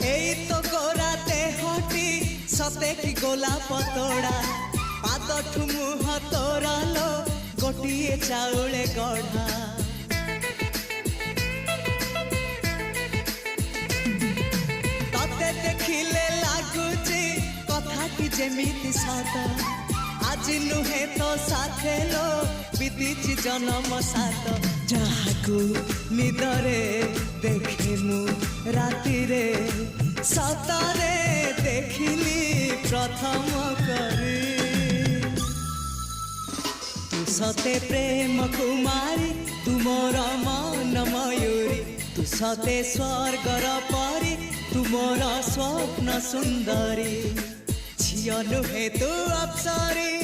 এই তো গোরাতে হটি সতে কি গোলাপ তোড়া পাদঠু মুহ তোরালো গোটিয়ে চাউলে গড়া ততে দেখিলে লাগুছি কথাটি যেমিতি সত আজি নুহে তো সাথে লো বিদিছি জনম সাত যাহাকু নিদরে দেখে মু রাতিরে সতরে দেখিলি প্রথম করে তু সতে প্রেম কুমারী তুমর মন ময়ূরী তু সতে স্বর্গর পরি তুমর স্বপ্ন সুন্দরী ঝিও নুহে তু অপ্সরী